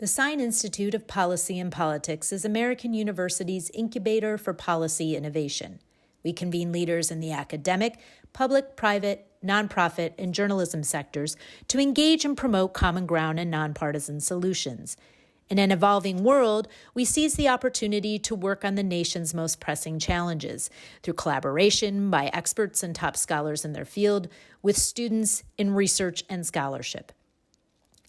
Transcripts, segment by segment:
The Sine Institute of Policy and Politics is American University's incubator for policy innovation. We convene leaders in the academic, public, private, nonprofit, and journalism sectors to engage and promote common ground and nonpartisan solutions. In an evolving world, we seize the opportunity to work on the nation's most pressing challenges through collaboration by experts and top scholars in their field with students in research and scholarship.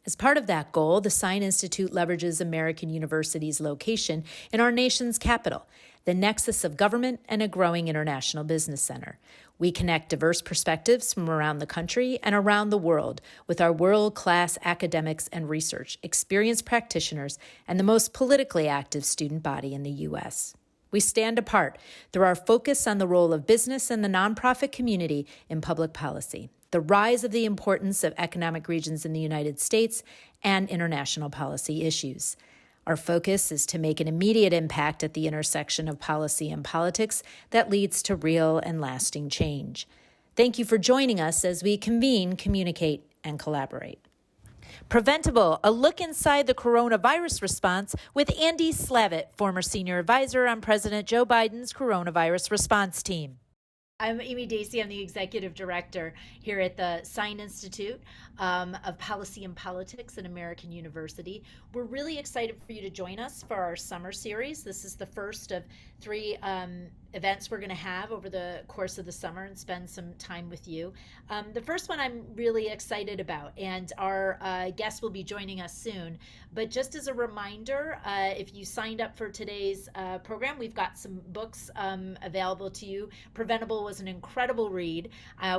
As part of that goal, the Sine Institute leverages American University's location in our nation's capital, the nexus of government and a growing international business center. We connect diverse perspectives from around the country and around the world with our world-class academics and research, experienced practitioners, and the most politically active student body in the U.S. We stand apart through our focus on the role of business and the nonprofit community in public policy, the rise of the importance of economic regions in the United States, and international policy issues. Our focus is to make an immediate impact at the intersection of policy and politics that leads to real and lasting change. Thank you for joining us as we convene, communicate, and collaborate. Preventable, a look inside the coronavirus response with Andy Slavitt, former senior advisor on President Joe Biden's coronavirus response team. I'm Amy Dacey. I'm the executive director here at the Sine Institute of Policy and Politics at American University. We're really excited for you to join us for our summer series. This is the first of three events we're going to have over the course of the summer and spend some time with you. The first one I'm really excited about, and our guest will be joining us soon. But just as a reminder, if you signed up for today's program, we've got some books available to you. Preventable was an incredible read.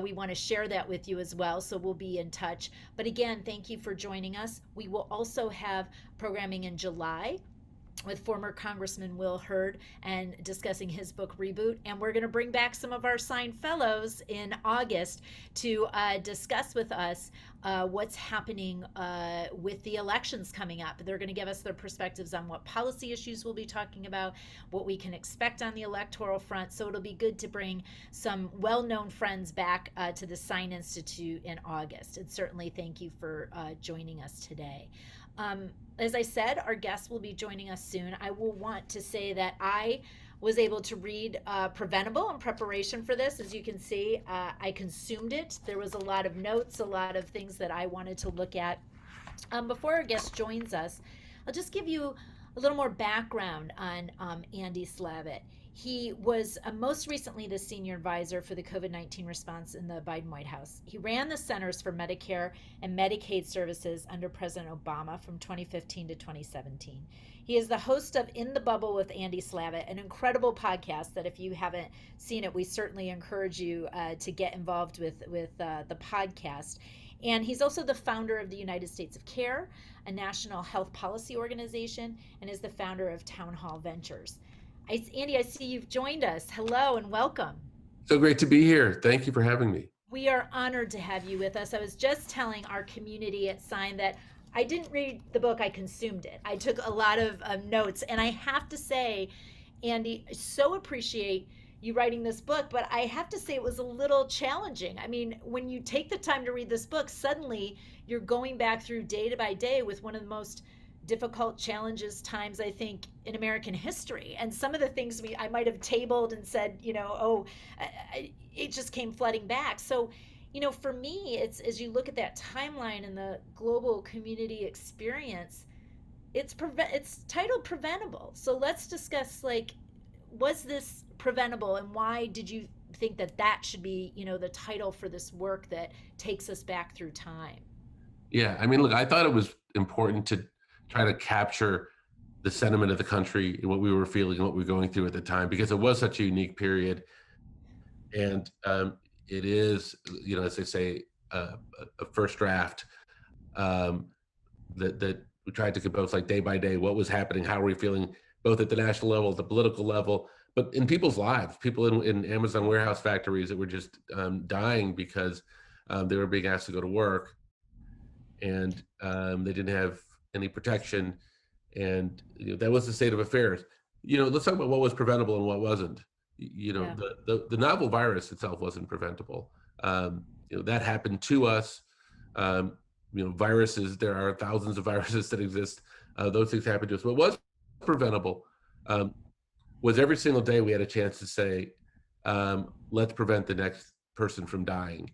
We want to share that with you as well, so we'll be in touch. But again, thank you for joining us. We will also have programming in July with former Congressman Will Hurd and discussing his book Reboot. And we're going to bring back some of our Sine Fellows in August to discuss with us what's happening with the elections coming up. They're going to give us their perspectives on what policy issues we'll be talking about, what we can expect on the electoral front. So it'll be good to bring some well-known friends back to the Sine Institute in August. And certainly thank you for joining us today. As I said, our guests will be joining us soon. I will want to say that I was able to read Preventable in preparation for this. As you can see, I consumed it. There was a lot of notes, a lot of things that I wanted to look at. Before our guest joins us, I'll just give you a little more background on Andy Slavitt. He was most recently the senior advisor for the COVID-19 response in the Biden White House. He ran the Centers for Medicare and Medicaid Services under President Obama from 2015 to 2017. He is the host of In the Bubble with Andy Slavitt, an incredible podcast that if you haven't seen it, we certainly encourage you to get involved with the podcast. And he's also the founder of the United States of Care, a national health policy organization, and is the founder of Town Hall Ventures. Andy, I see you've joined us. Hello and welcome. So great to be here. Thank you for having me. We are honored to have you with us. I was just telling our community at Sine that I didn't read the book, I consumed it. I took a lot of notes, and I have to say, Andy, I so appreciate you writing this book, but I have to say it was a little challenging. I mean, when you take the time to read this book, suddenly you're going back through day by day with one of the most difficult challenges times, I think, in American history. And some of the things I might have tabled and said, it just came flooding back. So, for me, it's as you look at that timeline and the global community experience, it's titled Preventable. So let's discuss, was this preventable, and why did you think that should be, the title for this work that takes us back through time? Yeah, I mean, look, I thought it was important to try to capture the sentiment of the country and what we were feeling and what we were going through at the time, because it was such a unique period. And it is, as they say, a first draft that we tried to compose day by day, what was happening, how were we feeling, both at the national level, at the political level, but in people's lives, people in Amazon warehouse factories that were just dying because they were being asked to go to work and they didn't have any protection, and that was the state of affairs. Let's talk about what was preventable and what wasn't. The novel virus itself wasn't preventable. That happened to us. Viruses, there are thousands of viruses that exist Those things happened to us. What was preventable um, was every single day we had a chance to say, let's prevent the next person from dying.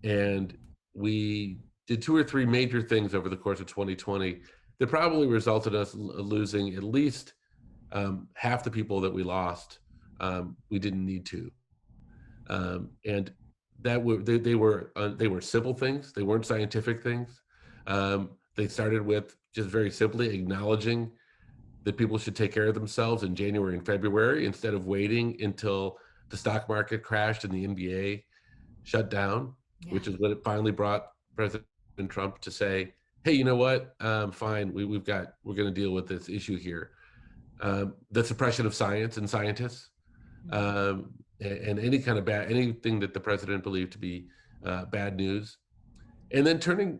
And we did two or three major things over the course of 2020 that probably resulted in us losing at least half the people that we lost. We didn't need to. And that were they were simple things. They weren't scientific things. They started with just very simply acknowledging that people should take care of themselves in January and February instead of waiting until the stock market crashed and the NBA shut down, Yeah. which is what it finally brought President Trump to say, "Hey, you know what? Fine, we're going to deal with this issue here." The suppression of science and scientists, and any kind of anything that the president believed to be bad news, and then turning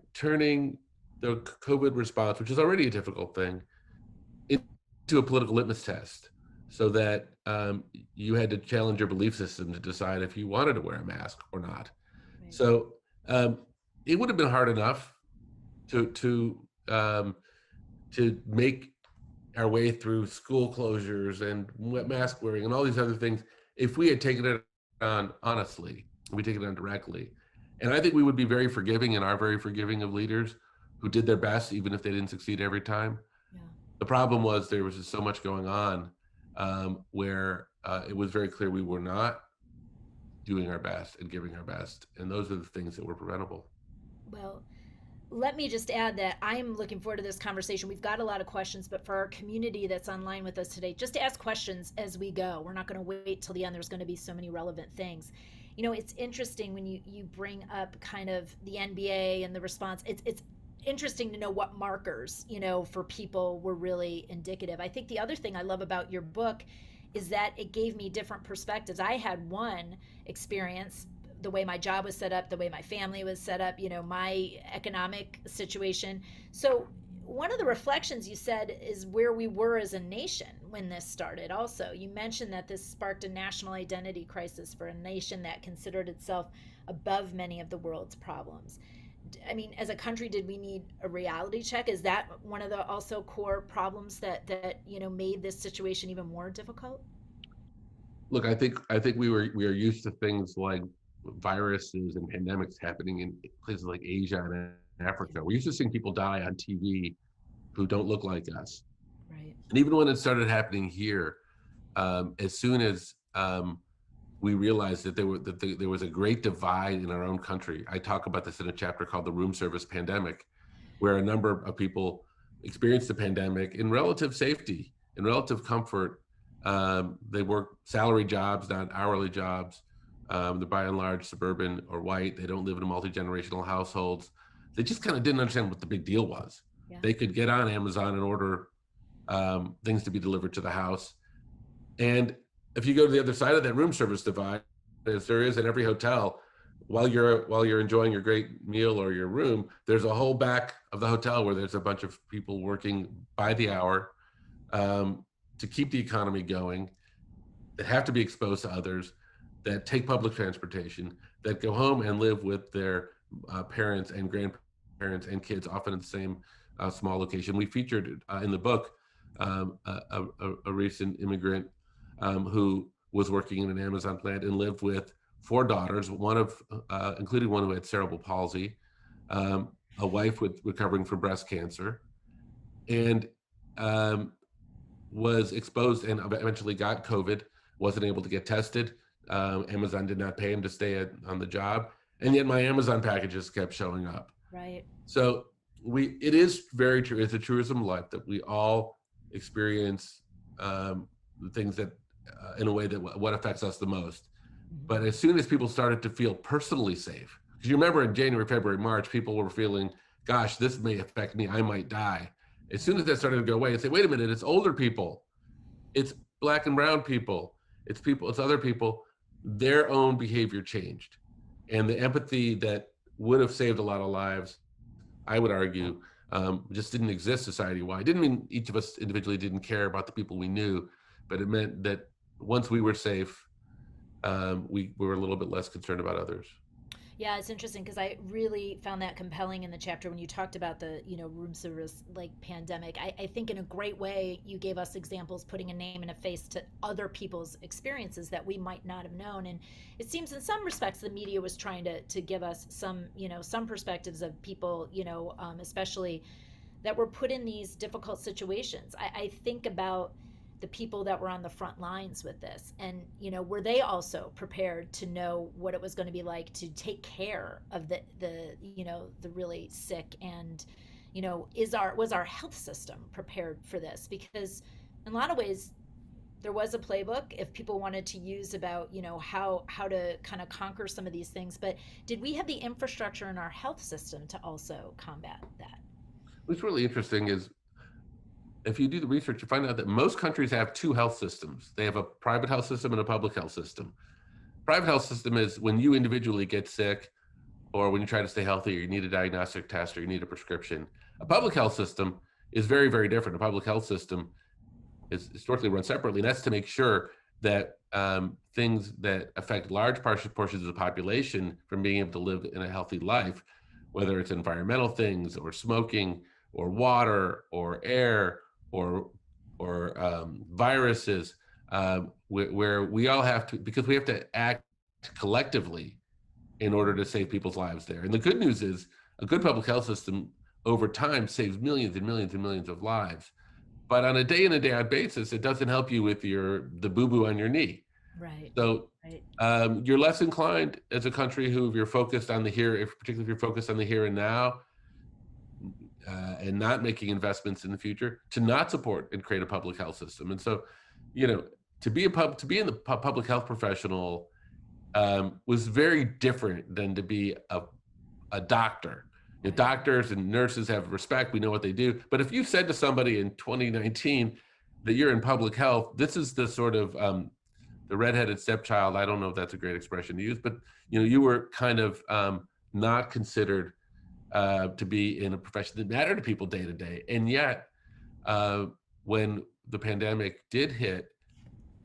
the COVID response, which is already a difficult thing, into a political litmus test, so that you had to challenge your belief system to decide if you wanted to wear a mask or not. Right. So it would have been hard enough to make our way through school closures and mask wearing and all these other things if we had taken it on honestly, we take it on directly. And I think we would be very forgiving and are very forgiving of leaders who did their best, even if they didn't succeed every time. Yeah. The problem was there was just so much going on where it was very clear we were not doing our best and giving our best. And those are the things that were preventable. Well, let me just add that I am looking forward to this conversation. We've got a lot of questions, but for our community that's online with us today, just ask questions as we go. We're not going to wait till the end. There's going to be so many relevant things. You know, it's interesting when you bring up kind of the NBA and the response. It's interesting to know what markers, for people were really indicative. I think the other thing I love about your book is that it gave me different perspectives. I had one experience, the way my job was set up, the way my family was set up, my economic situation. So, one of the reflections you said is where we were as a nation when this started. Also, you mentioned that this sparked a national identity crisis for a nation that considered itself above many of the world's problems. I mean, as a country, did we need a reality check? Is that one of the also core problems that made this situation even more difficult? Look, I think we are used to things like viruses and pandemics happening in places like Asia and Africa. We're used to seeing people die on TV who don't look like us. Right. And even when it started happening here, as soon as we realized that there was a great divide in our own country. I talk about this in a chapter called "The Room Service Pandemic," where a number of people experienced the pandemic in relative safety, in relative comfort. They work salary jobs, not hourly jobs. They're by and large suburban or white. They don't live in multi-generational households. They just kind of didn't understand what the big deal was. Yeah. They could get on Amazon and order things to be delivered to the house. And if you go to the other side of that room service divide, as there is in every hotel, while you're enjoying your great meal or your room, there's a whole back of the hotel where there's a bunch of people working by the hour to keep the economy going, that have to be exposed to others, that take public transportation, that go home and live with their parents and grandparents and kids, often in the same small location. We featured in the book a recent immigrant who was working in an Amazon plant and lived with four daughters, including one who had cerebral palsy, a wife recovering from breast cancer, and was exposed and eventually got COVID, wasn't able to get tested. Amazon did not pay him to stay on the job. And yet my Amazon packages kept showing up. Right. So it is very true. It's a truism of life that we all experience things that in a way that what affects us the most. But as soon as people started to feel personally safe, because you remember in January, February, March, people were feeling, gosh, this may affect me, I might die. As soon as that started to go away and say, wait a minute, it's older people, it's Black and brown people, it's other people, their own behavior changed. And the empathy that would have saved a lot of lives, I would argue, just didn't exist society-wide. Didn't mean each of us individually didn't care about the people we knew, but it meant that once we were safe, we were a little bit less concerned about others. Yeah, it's interesting because I really found that compelling in the chapter when you talked about the, room service like pandemic. I think in a great way you gave us examples, putting a name and a face to other people's experiences that we might not have known. And it seems in some respects the media was trying to give us some, some perspectives of people, especially that were put in these difficult situations. I think about the people that were on the front lines with this, and were they also prepared to know what it was going to be like to take care of the really sick, and was our health system prepared for this? Because in a lot of ways there was a playbook if people wanted to use about how to kind of conquer some of these things, but did we have the infrastructure in our health system to also combat that? What's really interesting is if you do the research, you find out that most countries have two health systems. They have a private health system and a public health system. Private health system is when you individually get sick or when you try to stay healthy or you need a diagnostic test or you need a prescription. A public health system is very, very different. A public health system is historically run separately, and that's to make sure that things that affect large portions of the population from being able to live in a healthy life, whether it's environmental things or smoking or water or air or viruses, where we all have to, because we have to act collectively in order to save people's lives there. And the good news is a good public health system over time saves millions and millions and millions of lives. But on a day in and day out basis, it doesn't help you with the boo-boo on your knee. Right. So Right. you're less inclined as a country who, if you're focused on the here, if particularly if you're focused on the here and now, and not making investments in the future, to not support and create a public health system. And so, to be in the public health professional was very different than to be a doctor. Doctors and nurses have respect. We know what they do. But if you said to somebody in 2019 that you're in public health, this is the sort of the redheaded stepchild. I don't know if that's a great expression to use, but you were kind of not considered to be in a profession that mattered to people day to day. And yet, when the pandemic did hit,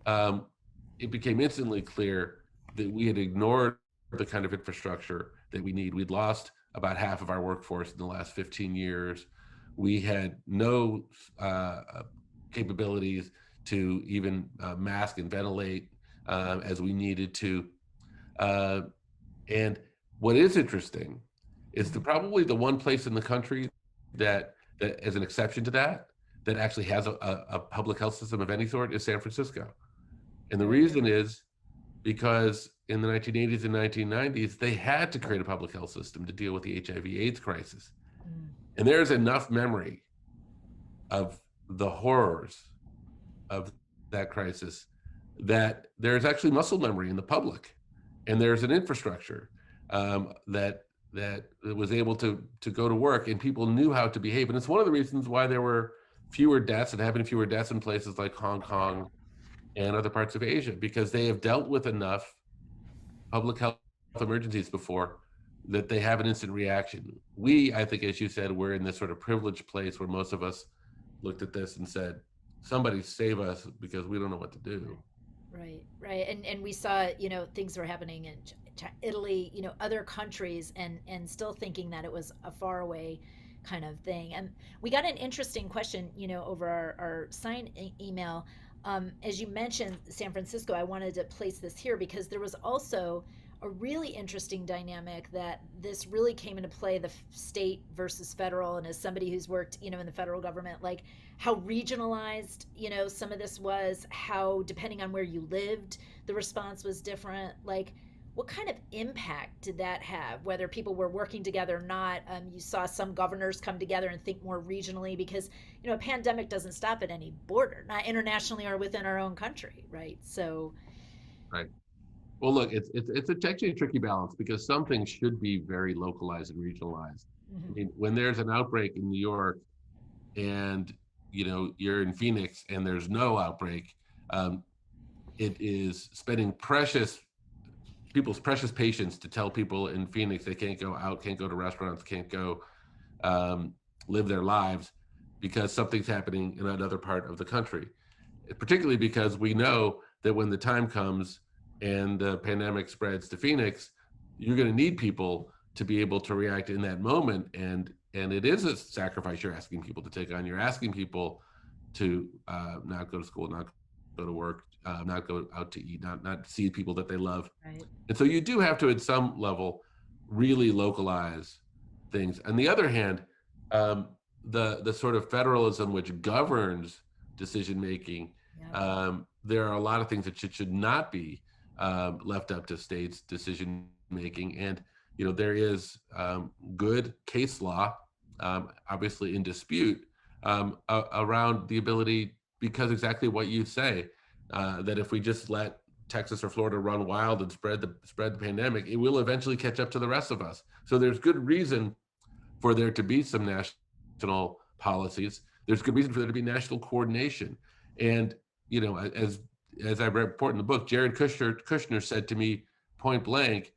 it became instantly clear that we had ignored the kind of infrastructure that we need. We'd lost about half of our workforce in the last 15 years. We had no capabilities to even mask and ventilate as we needed to. And what is interesting is probably the one place in the country that as an exception to that actually has a public health system of any sort is San Francisco. And the reason is because in the 1980s and 1990s, they had to create a public health system to deal with the HIV/AIDS crisis. And there's enough memory of the horrors of that crisis that there's actually muscle memory in the public, and there's an infrastructure that was able to go to work, and people knew how to behave. And it's one of the reasons why there were fewer deaths and have been fewer deaths in places like Hong Kong and other parts of Asia, because they have dealt with enough public health emergencies before that they have an instant reaction. We, I think, as you said, we're in this sort of privileged place where most of us looked at this and said, somebody save us because we don't know what to do. Right, right. And we saw, things were happening in Italy, other countries, and still thinking that it was a far away kind of thing. And we got an interesting question, over our Sine email. As you mentioned San Francisco, I wanted to place this here because there was also a really interesting dynamic that this really came into play, the state versus federal. And as somebody who's worked, in the federal government, like how regionalized, some of this was, how depending on where you lived, the response was different. Like, what kind of impact did that have, whether people were working together or not? You saw some governors come together and think more regionally because, a pandemic doesn't stop at any border, not internationally or within our own country, right? So, right. Well, look, it's actually a tricky balance because some things should be very localized and regionalized. I mean, when there's an outbreak in New York and you're in Phoenix and there's no outbreak, it is spending people's precious patience to tell people in Phoenix they can't go out, can't go to restaurants, can't go live their lives because something's happening in another part of the country. Particularly because we know that when the time comes and the pandemic spreads to Phoenix, you're going to need people to be able to react in that moment, and it is a sacrifice you're asking people to take on. You're asking people to not go to school, not go to work, not go out to eat, not see people that they love. Right. And so you do have to, at some level, really localize things. On the other hand, um, the sort of federalism which governs decision making, Yeah. there are a lot of things that should not be left up to states' decision making. And there is good case law, obviously in dispute, around the ability, because exactly what you say, that if we just let Texas or Florida run wild and spread the pandemic, it will eventually catch up to the rest of us. So there's good reason for there to be some national policies. There's good reason for there to be national coordination. And as I report in the book, Jared Kushner said to me point blank,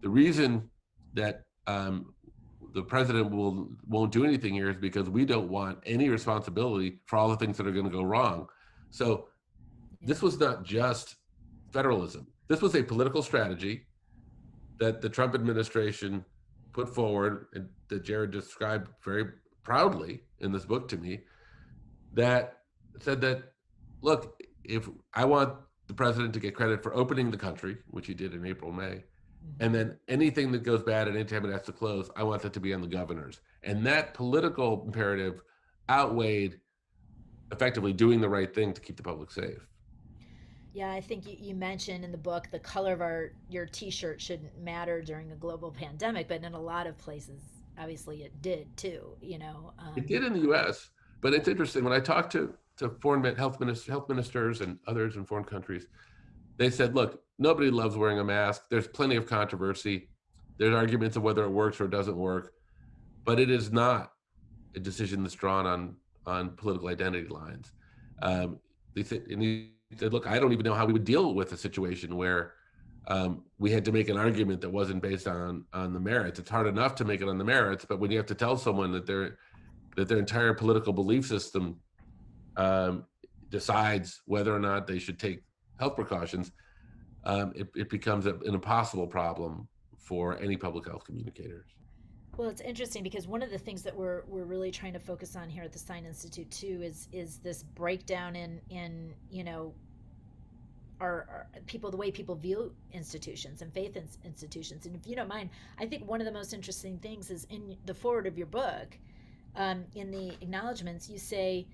the reason that the president won't do anything here is because we don't want any responsibility for all the things that are going to go wrong. So this was not just federalism. This was a political strategy that the Trump administration put forward, and that Jared described very proudly in this book to me, that said that, look, if I want the president to get credit for opening the country, which he did in April, May, and then anything that goes bad and anytime it has to close, I want that to be on the governors. And that political imperative outweighed effectively doing the right thing to keep the public safe. Yeah, I think you mentioned in the book the color of your T-shirt shouldn't matter during a global pandemic, but in a lot of places, obviously, it did too. It did in the U.S., but it's interesting when I talk to foreign health ministers and others in foreign countries. They said, look, nobody loves wearing a mask. There's plenty of controversy. There's arguments of whether it works or it doesn't work, but it is not a decision that's drawn on political identity lines. They said, and he said, look, I don't even know how we would deal with a situation where we had to make an argument that wasn't based on the merits. It's hard enough to make it on the merits, but when you have to tell someone that their entire political belief system decides whether or not they should take health precautions, it becomes an impossible problem for any public health communicators. Well, it's interesting because one of the things that we're really trying to focus on here at the Sine Institute too is this breakdown in our people, the way people view institutions and faith institutions. And if you don't mind, I think one of the most interesting things is in the forward of your book, in the acknowledgments, you say,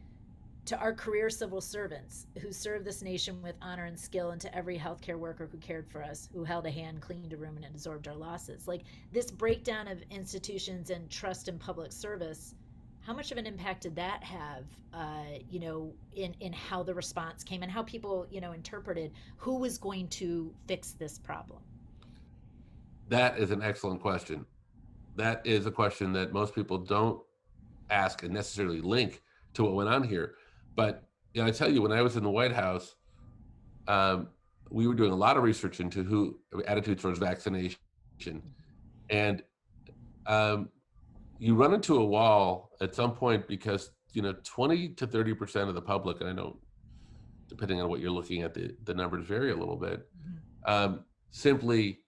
to our career civil servants who serve this nation with honor and skill, and to every healthcare worker who cared for us, who held a hand, cleaned a room, and absorbed our losses. Like this breakdown of institutions and trust in public service, how much of an impact did that have, in how the response came and how people, interpreted who was going to fix this problem? That is an excellent question. That is a question that most people don't ask and necessarily link to what went on here. But I tell you, when I was in the White House, we were doing a lot of research into attitudes towards vaccination, and you run into a wall at some point because 20 to 30% of the public, and I know depending on what you're looking at, the numbers vary a little bit, simply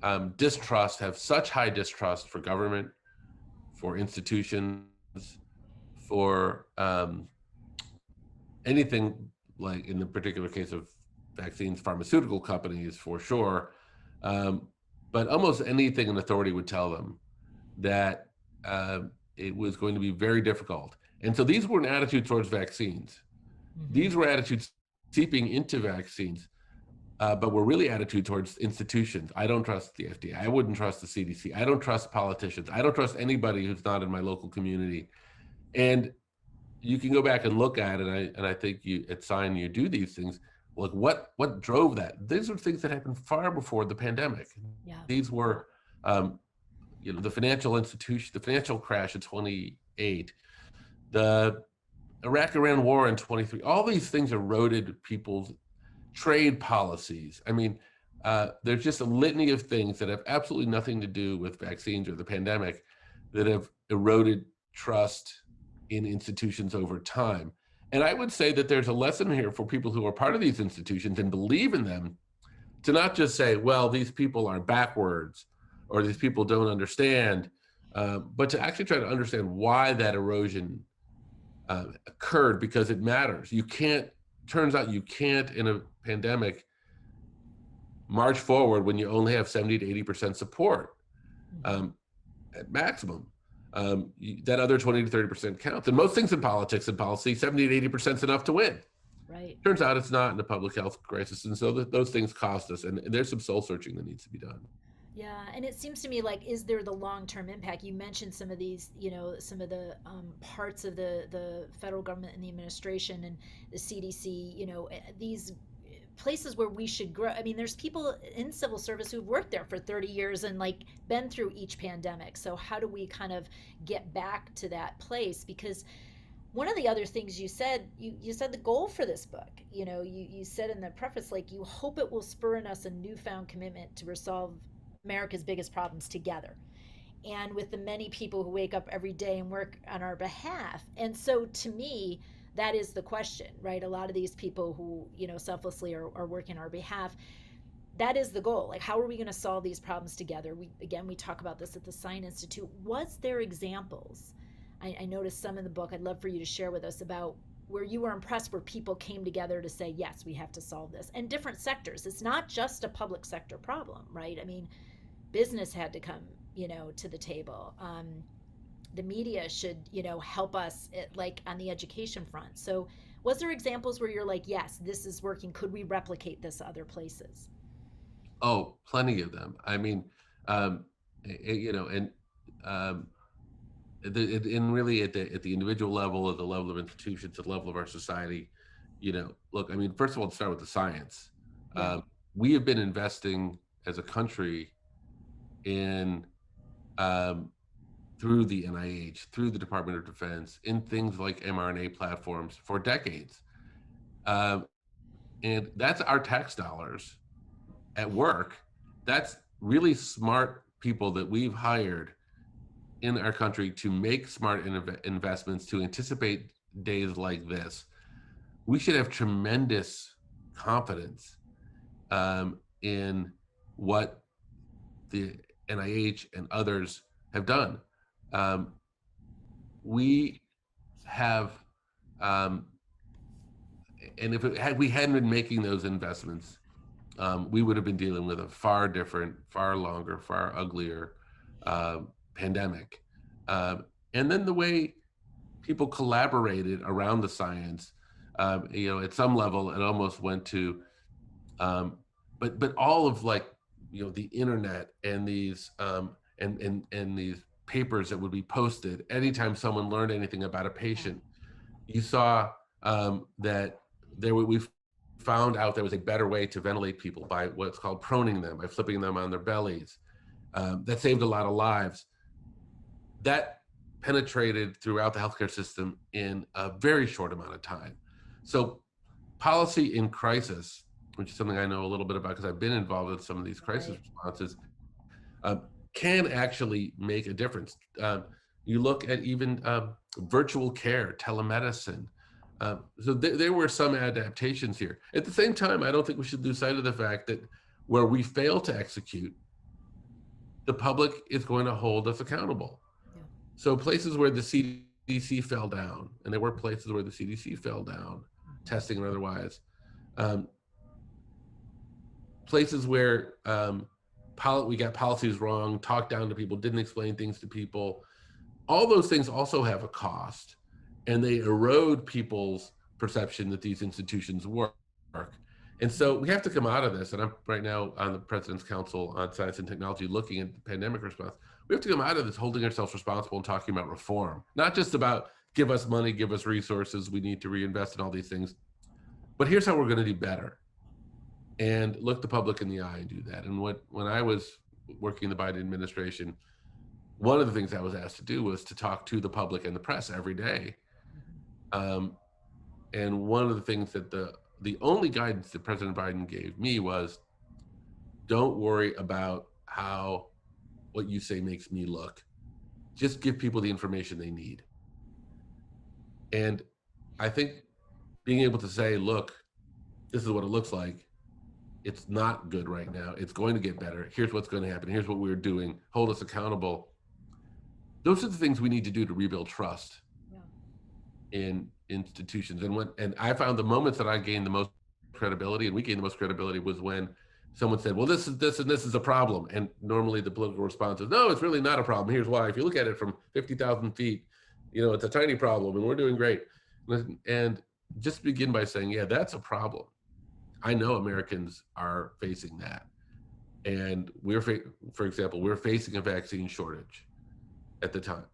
have such high distrust for government, for institutions, for anything, like in the particular case of vaccines, pharmaceutical companies for sure, but almost anything an authority would tell them, that it was going to be very difficult. And so these weren't attitudes towards vaccines. These were attitudes seeping into vaccines, but were really attitude towards institutions. I don't trust the FDA. I wouldn't trust the CDC. I don't trust politicians. I don't trust anybody who's not in my local community. And you can go back and look at it, and I think you at Sine, you do these things. Like what drove that? These are things that happened far before the pandemic. Yeah. These were, the financial crash in 28, the Iraq-Iran war in 23. All these things eroded people's trade policies. I mean, there's just a litany of things that have absolutely nothing to do with vaccines or the pandemic that have eroded trust in institutions over time. And I would say that there's a lesson here for people who are part of these institutions and believe in them, to not just say, well, these people are backwards or these people don't understand, but to actually try to understand why that erosion occurred, because it matters. Turns out you can't in a pandemic march forward when you only have 70 to 80% support at maximum. That other 20 to 30% counts. And most things in politics and policy, 70 to 80% is enough to win. Right. Turns out it's not in a public health crisis. And so those things cost us. And there's some soul searching that needs to be done. Yeah, and it seems to me like, is there the long-term impact? You mentioned some of these, some of the parts of the federal government and the administration and the CDC, these places where we should grow. I mean, there's people in civil service who've worked there for 30 years and like been through each pandemic. So how do we kind of get back to that place? Because one of the other things you said, you said the goal for this book, you said in the preface, like, you hope it will spur in us a newfound commitment to resolve America's biggest problems together, and with the many people who wake up every day and work on our behalf. And so to me, that is the question, right? A lot of these people who, selflessly are working on our behalf, that is the goal. Like, how are we going to solve these problems together? We talk about this at the Sine Institute. Was there examples? I noticed some in the book. I'd love for you to share with us about where you were impressed, where people came together to say, yes, we have to solve this. And different sectors. It's not just a public sector problem, right? I mean, business had to come, to the table. The media should, help us like on the education front. So was there examples where you're like, yes, this is working? Could we replicate this other places? Oh, plenty of them. I mean, and really at the individual level, at the level of institutions, at the level of our society, look, I mean, first of all, to start with the science. Yeah. We have been investing as a country in through the NIH, through the Department of Defense, in things like mRNA platforms for decades. And that's our tax dollars at work. That's really smart people that we've hired in our country to make smart investments, to anticipate days like this. We should have tremendous confidence in what the NIH and others have done. We have, and if we hadn't been making those investments, we would have been dealing with a far different, far longer, far uglier pandemic. And then the way people collaborated around the science, at some level, it almost went to, but all of like, the internet and these and these papers that would be posted anytime someone learned anything about a patient. You saw that we found out there was a better way to ventilate people by what's called proning them, by flipping them on their bellies. That saved a lot of lives. That penetrated throughout the healthcare system in a very short amount of time. So policy in crisis, which is something I know a little bit about because I've been involved in some of these crisis responses, can actually make a difference. You look at even virtual care, telemedicine. So there were some adaptations here. At the same time, I don't think we should lose sight of the fact that where we fail to execute, the public is going to hold us accountable. Yeah. So places where the CDC fell down, and there were places where the CDC fell down, testing and otherwise, places where we got policies wrong, talked down to people, didn't explain things to people. All those things also have a cost, and they erode people's perception that these institutions work. And so we have to come out of this, and I'm right now on the President's Council on Science and Technology looking at the pandemic response. We have to come out of this holding ourselves responsible and talking about reform, not just about give us money, give us resources, we need to reinvest in all these things, but here's how we're going to do better. And look the public in the eye and do that. And when I was working in the Biden administration, one of the things I was asked to do was to talk to the public and the press every day. And one of the things that the only guidance that President Biden gave me was, don't worry about what you say makes me look. Just give people the information they need. And I think being able to say, look, this is what it looks like, it's not good right now. It's going to get better. Here's what's going to happen. Here's what we're doing. Hold us accountable. Those are the things we need to do to rebuild trust Yeah. in institutions. And I found the moments that I gained the most credibility, and we gained the most credibility, was when someone said, "Well, this is this and this is a problem," and normally the political response is, "No, it's really not a problem. Here's why. If you look at it from 50,000 feet, it's a tiny problem, and we're doing great." And just begin by saying, "Yeah, that's a problem. I know Americans are facing that, and for example, we're facing a vaccine shortage at the time.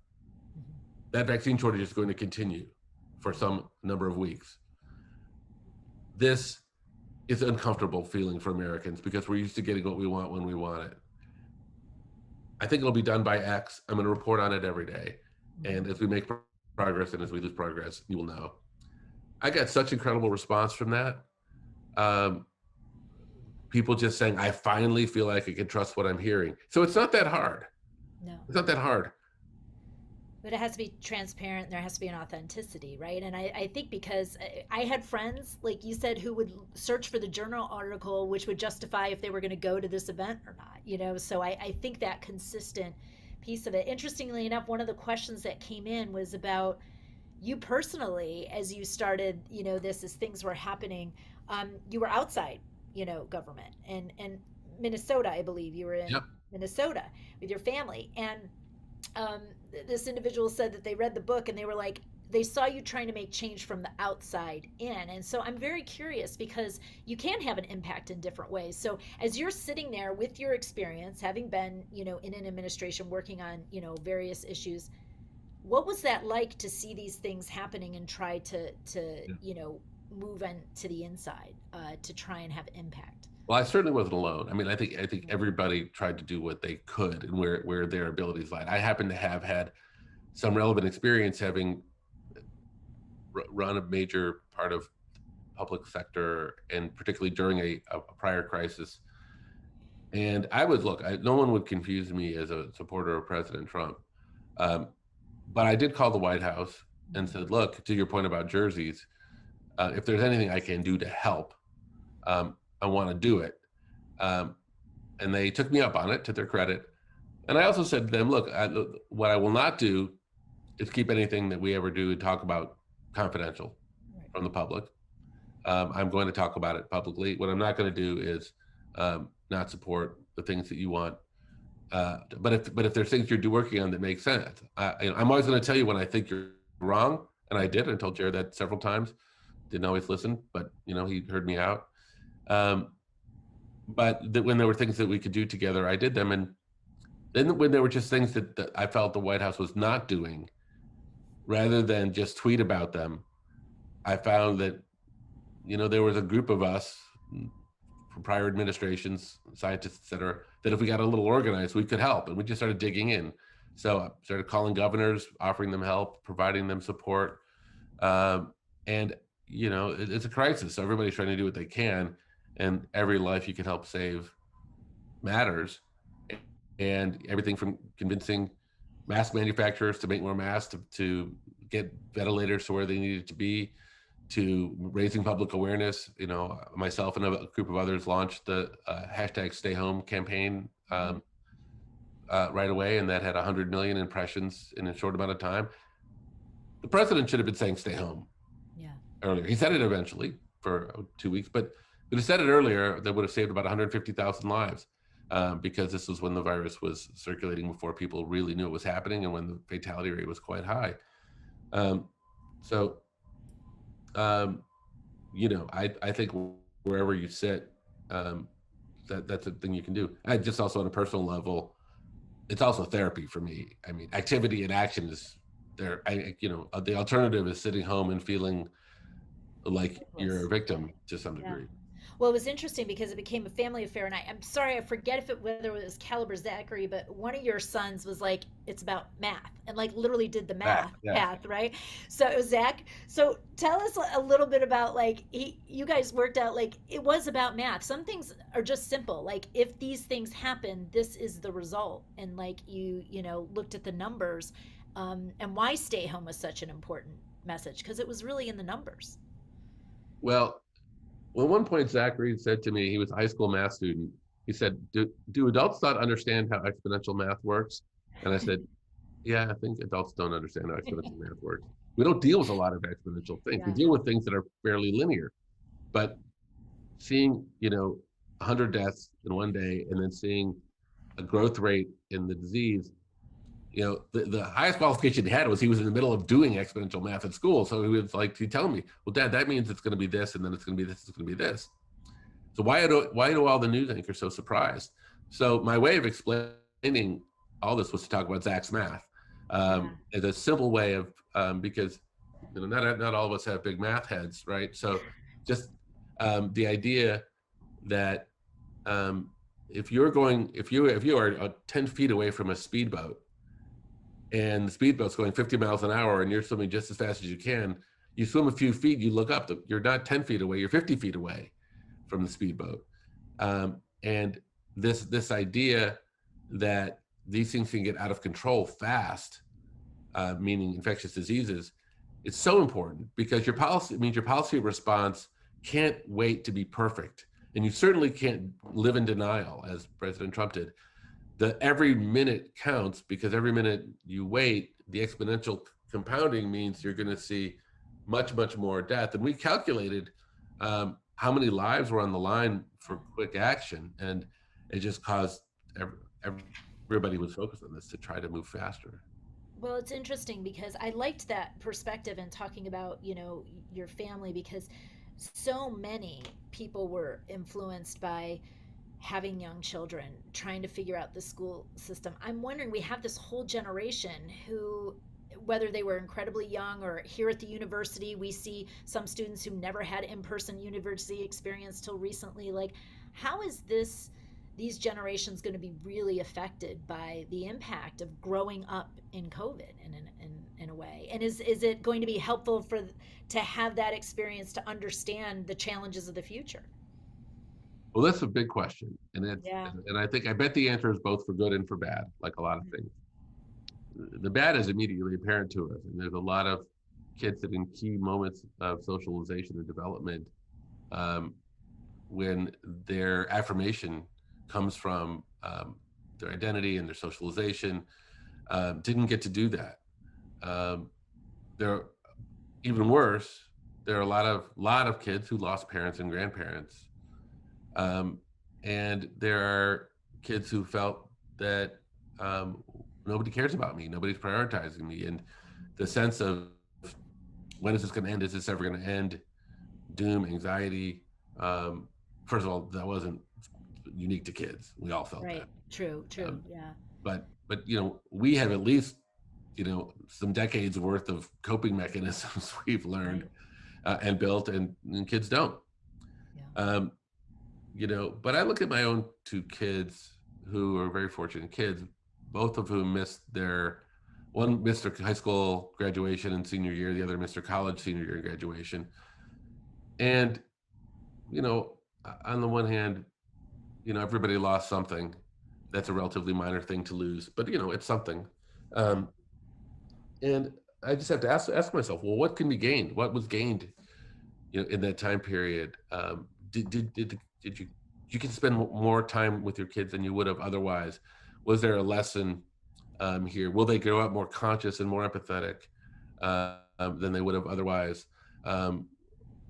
That vaccine shortage is going to continue for some number of weeks. This is an uncomfortable feeling for Americans because we're used to getting what we want when we want it. I think it'll be done by X. I'm going to report on it every day. And as we make progress and as we lose progress, you will know." I got such incredible response from that. Um, People just saying, "I finally feel like I can trust what I'm hearing." So it's not that hard. No. It's not that hard. But it has to be transparent. There has to be an authenticity, right? And I think because I had friends, like you said, who would search for the journal article, which would justify if they were going to go to this event or not. So I think that consistent piece of it. Interestingly enough, one of the questions that came in was about you personally, as you started, this as things were happening. You were outside, government, and Minnesota, I believe you were in Yep. Minnesota with your family, and um, this individual said that they read the book and they were like, they saw you trying to make change from the outside in. And so I'm very curious because you can have an impact in different ways. So as you're sitting there with your experience, having been, in an administration working on, various issues, what was that like to see these things happening and try to Yeah. move on to the inside to try and have impact? Well, I certainly wasn't alone. I mean, I think everybody tried to do what they could and where their abilities lied. I happen to have had some relevant experience having run a major part of public sector, and particularly during a prior crisis. And no one would confuse me as a supporter of President Trump. Um, but I did call the White House and said, "Look, to your point about jerseys, if there's anything I can do to help, I want to do it." Um, and they took me up on it, to their credit. And I also said to them, "Look, what I will not do is keep anything that we ever do and talk about confidential from the public. I'm going to talk about it publicly. What I'm not going to do is not support the things that you want. But if there's things you're working on that make sense, I'm always going to tell you when I think you're wrong." And I did. I told Jared that several times. Didn't always listen, but he heard me out. But when there were things that we could do together, I did them. And then when there were just things that I felt the White House was not doing, rather than just tweet about them, I found that there was a group of us from prior administrations, scientists, et cetera, that if we got a little organized, we could help. And we just started digging in. So I started calling governors, offering them help, providing them support. And it's a crisis. So everybody's trying to do what they can, and every life you can help save matters. And everything from convincing mask manufacturers to make more masks, to get ventilators to where they needed to be, to raising public awareness. Myself and a group of others launched the hashtag Stay Home campaign right away, and that had 100 million impressions in a short amount of time. The president should have been saying "stay home" earlier. He said it eventually for 2 weeks, but he said it earlier, that would have saved about 150,000 lives, because this was when the virus was circulating, before people really knew it was happening, and when the fatality rate was quite high. I think wherever you sit, that's a thing you can do. I just also, on a personal level, it's also therapy for me. I mean, activity and action is there. The alternative is sitting home and feeling like you're a victim to some degree. Well, it was interesting because it became a family affair, and I'm sorry, I forget whether it was Caleb or Zachary, but one of your sons was like, "It's about math," and like literally did the math, right? So it was Zach. So tell us a little bit about, like, you guys worked out, like, it was about math. Some things are just simple, like, if these things happen, this is the result, and like you looked at the numbers, and why stay home was such an important message, because it was really in the numbers. Well, Well, at one point, Zachary said to me, he was a high school math student. He said, do adults not understand how exponential math works? And I said, yeah, I think adults don't understand how exponential math works. We don't deal with a lot of exponential things. We Yeah. deal with things that are fairly linear. But seeing, 100 deaths in one day and then seeing a growth rate in the disease, the highest qualification he had was he was in the middle of doing exponential math at school. So he was like, he'd tell me, well, Dad, that means it's going to be this, and then it's going to be this, it's going to be this. So why do all the news anchors so surprised? So my way of explaining all this was to talk about Zach's math. As a simple way of because not all of us have big math heads, right? So just the idea that if you are 10 feet away from a speedboat and the speedboat's going 50 miles an hour and you're swimming just as fast as you can, you swim a few feet, you look up, you're not 10 feet away, you're 50 feet away from the speedboat. And this idea that these things can get out of control fast, meaning infectious diseases, it's so important because your policy response can't wait to be perfect. And you certainly can't live in denial, as President Trump did. Every minute counts because every minute you wait, the exponential compounding means you're going to see much, much more death. And we calculated how many lives were on the line for quick action. And it just caused everybody was focused on this to try to move faster. Well, it's interesting because I liked that perspective and talking about, your family, because so many people were influenced by having young children, trying to figure out the school system. I'm wondering, we have this whole generation who, whether they were incredibly young or here at the university, we see some students who never had in-person university experience till recently. Like, how is these generations going to be really affected by the impact of growing up in COVID in a way? And is it going to be helpful to have that experience to understand the challenges of the future? Well, that's a big question. Yeah. And I bet the answer is both for good and for bad, like a lot of things. The bad is immediately apparent to us. And there's a lot of kids that in key moments of socialization and development, um, when their affirmation comes from their identity and their socialization, didn't get to do that. There, even worse, there are a lot of kids who lost parents and grandparents, um, and there are kids who felt that nobody cares about me, nobody's prioritizing me, and the sense of when is this going to end? Is this ever going to end? Doom, anxiety. Um, First of all, that wasn't unique to kids. We all felt Right. that. True. Um, Yeah. but we have at least some decades worth of coping mechanisms we've learned Right. and built, and kids don't. Yeah. Um, but I look at my own two kids who are very fortunate kids, both of whom one missed their high school graduation and senior year, the other missed their college senior year and graduation. And, you know, on the one hand, everybody lost something. That's a relatively minor thing to lose, but it's something. Yeah. Um, and I just have to ask myself, well, what can be gained? What was gained, in that time period? Did you can spend more time with your kids than you would have otherwise? Was there a lesson here? Will they grow up more conscious and more empathetic than they would have otherwise? Um,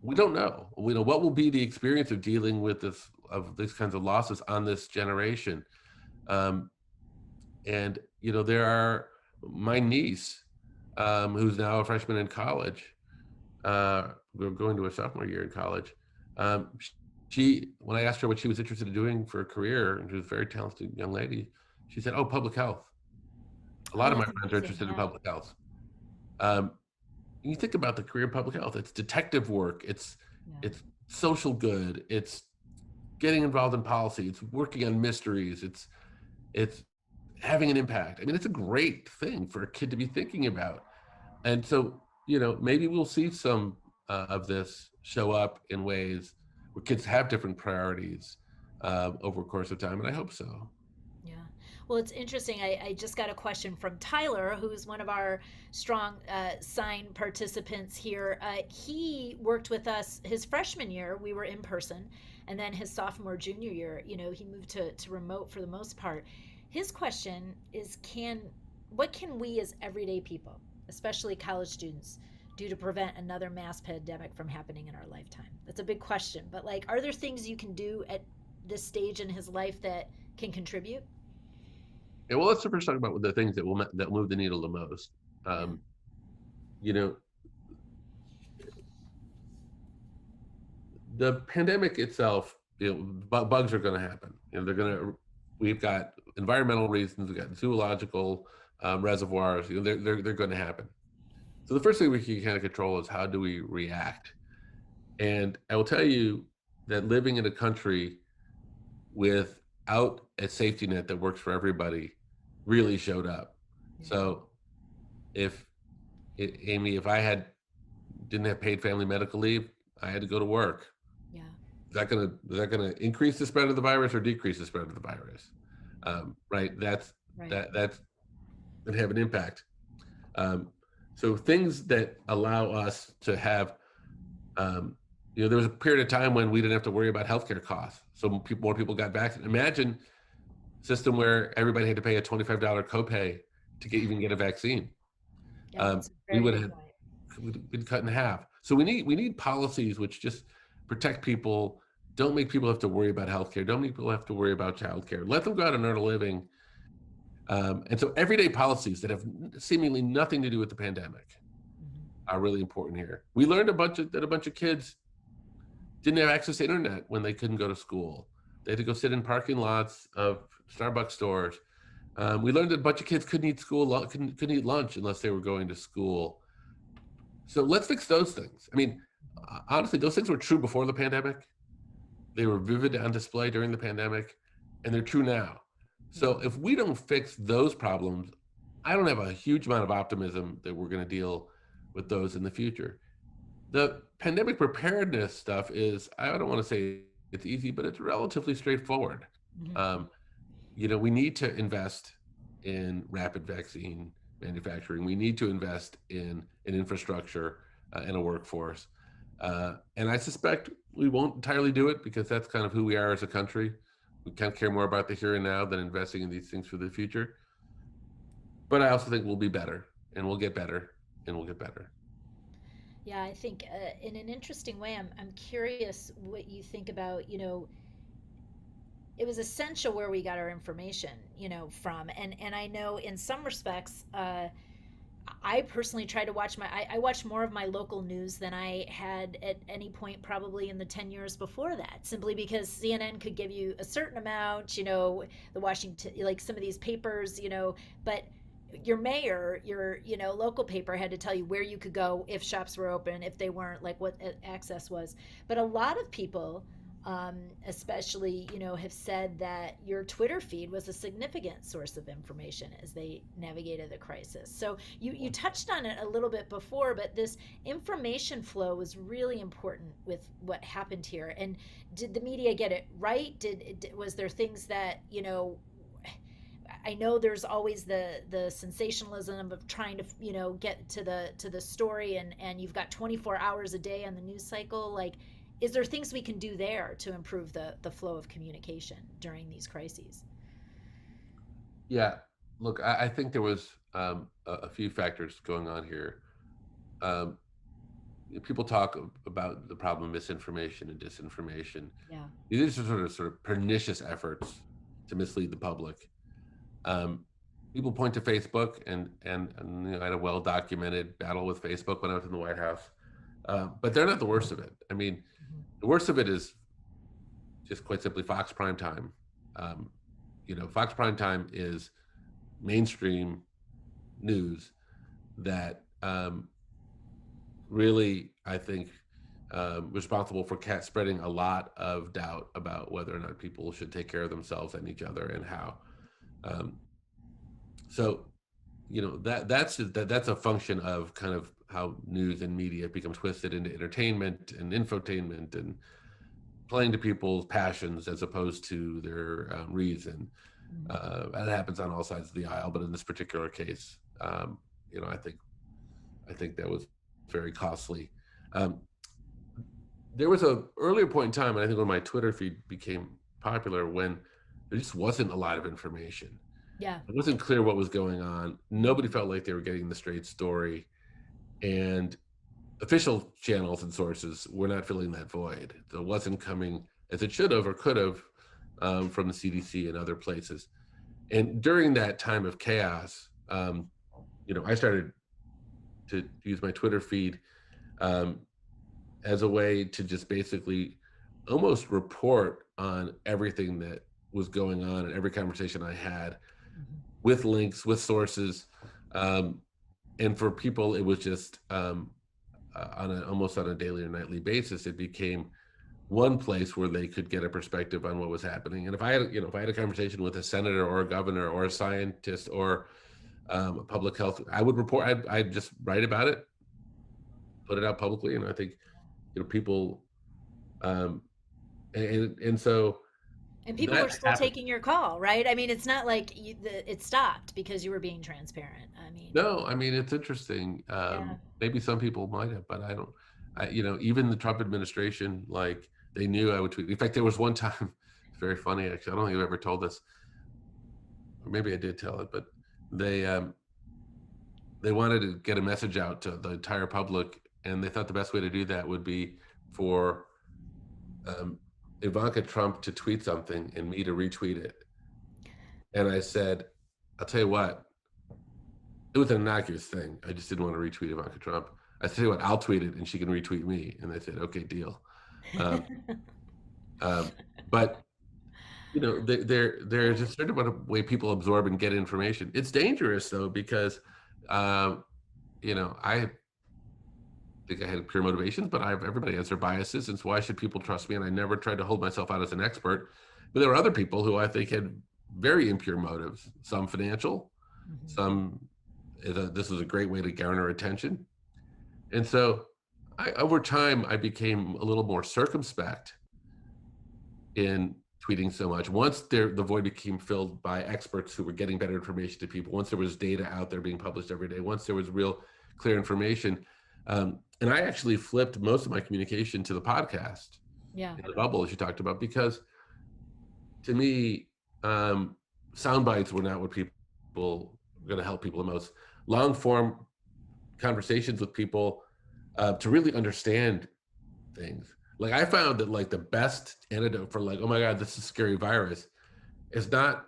we don't know. We know what will be the experience of dealing with these kinds of losses on this generation. Um, and there are my niece, who's now a freshman in college. We're going to a sophomore year in college. Um, when I asked her what she was interested in doing for a career, and she was a very talented young lady, she said, "Oh, public health." A Oh, lot of my that's friends are amazing. interested in Yeah. public health. Um, you think about the career in public health, it's detective work, Yeah. it's social good, it's getting involved in policy, it's working on mysteries, it's having an impact. I mean, it's a great thing for a kid to be thinking about. And so, maybe we'll see some of this show up in ways where kids have different priorities over the course of time, and I hope so. Yeah. Well, it's interesting. I just got a question from Tyler, who's one of our strong Sine participants here. He worked with us his freshman year. We were in person. And then his sophomore, junior year, he moved to remote for the most part. His question is what can we as everyday people, especially college students, do to prevent another mass pandemic from happening in our lifetime? That's a big question. But, like, are there things you can do at this stage in his life that can contribute? Yeah, well, let's first talk about the things that move the needle the most. Yeah. You know, the pandemic itself, bugs are going to happen. We've got environmental reasons, we've got zoological reservoirs. They're going to happen. So the first thing we can kind of control is how do we react. And I will tell you that living in a country without a safety net that works for everybody really showed up. Yeah. So if Amy, if I didn't have paid family medical leave, I had to go to work. Yeah. Is that gonna increase the spread of the virus or decrease the spread of the virus? Right. That's gonna have an impact. So things that allow us to have, there was a period of time when we didn't have to worry about healthcare costs. So more people got vaccinated. Imagine a system where everybody had to pay a $25 copay to even get a vaccine. Yeah, We would have been cut in half. So we need policies which just protect people, don't make people have to worry about healthcare, don't make people have to worry about childcare. Let them go out and earn a living. And so everyday policies that have seemingly nothing to do with the pandemic are really important here. We learned a bunch of kids didn't have access to internet when they couldn't go to school. They had to go sit in parking lots of Starbucks stores. We learned that a bunch of kids couldn't eat lunch unless they were going to school. So let's fix those things. I mean, honestly, those things were true before the pandemic. They were vivid on display during the pandemic, and they're true now. So if we don't fix those problems, I don't have a huge amount of optimism that we're going to deal with those in the future. The pandemic preparedness stuff is, I don't want to say it's easy, but it's relatively straightforward. We need to invest in rapid vaccine manufacturing. We need to invest in an infrastructure and a workforce. And I suspect we won't entirely do it because that's kind of who we are as a country. We kind of care more about the here and now than investing in these things for the future. But I also think we'll be better, and we'll get better, and we'll get better. Yeah, I think in an interesting way, I'm curious what you think about, it was essential where we got our information, from. And I know in some respects, I personally try to I watch more of my local news than I had at any point probably in the 10 years before that, simply because CNN could give you a certain amount, the Washington, like some of these papers, but your mayor, your local paper had to tell you where you could go if shops were open, if they weren't, like what access was. But a lot of people, especially, have said that your Twitter feed was a significant source of information as they navigated the crisis. So you touched on it a little bit before, but this information flow was really important with what happened here. And did the media get it right? Was there things that, I know there's always the sensationalism of trying to get to the story, and you've got 24 hours a day on the news cycle. Like, is there things we can do there to improve the flow of communication during these crises? Yeah, look, I think there was a few factors going on here. People talk about the problem of misinformation and disinformation. Yeah. These are sort of pernicious efforts to mislead the public. People point to Facebook, and I had a well-documented battle with Facebook when I was in the White House, but they're not the worst of it. I mean, the worst of it is just quite simply Fox Prime Time. Fox Prime Time is mainstream news that really, I think, responsible for spreading a lot of doubt about whether or not people should take care of themselves and each other and how. So, that's a function of kind of how news and media become twisted into entertainment and infotainment and playing to people's passions as opposed to their reason. That happens on all sides of the aisle, but in this particular case, I think that was very costly. Um, there was a earlier point in time, and I think when my Twitter feed became popular, when there just wasn't a lot of information. Yeah. It wasn't clear what was going on. Nobody felt like they were getting the straight story, and official channels and sources were not filling that void. It wasn't coming as it should have or could have from the CDC and other places. And during that time of chaos, I started to use my Twitter feed um, as a way to just basically almost report on everything that was going on and every conversation I had with links, with sources. Um, and for people, it was just almost on a daily or nightly basis. It became one place where they could get a perspective on what was happening. And if I had a conversation with a senator or a governor or a scientist or public health, I would report. I'd just write about it, put it out publicly, and I think people, um, and so And people were that still happened. taking your call, right? I mean, it's not like it stopped because you were being transparent. I mean, No, I mean it's interesting. yeah. Maybe some people might have, but I don't. Even the Trump administration, like they knew I would tweet. In fact, there was one time, it's very funny actually. I don't think I've ever told this, or maybe I did tell it, but they um, they wanted to get a message out to the entire public, and they thought the best way to do that would be for um, Ivanka Trump to tweet something and me to retweet it. And I said, I'll tell you what, it was an innocuous thing. I just didn't want to retweet Ivanka Trump. I said, what, I'll tweet it and she can retweet me. And they said, okay, deal. Um, but there's a certain amount of way people absorb and get information. It's dangerous though, because I think I had pure motivations, but everybody has their biases. And so why should people trust me? And I never tried to hold myself out as an expert. But there were other people who I think had very impure motives, some financial, some this was a great way to garner attention. And so over time, I became a little more circumspect in tweeting so much. Once the void became filled by experts who were getting better information to people, once there was data out there being published every day, once there was real clear information, and I actually flipped most of my communication to the podcast, Yeah. in the bubble, as you talked about, because to me, sound bites were not what people were going to help people the most. Long form conversations with people to really understand things. Like I found that like the best antidote for like, oh my God, this is a scary virus is not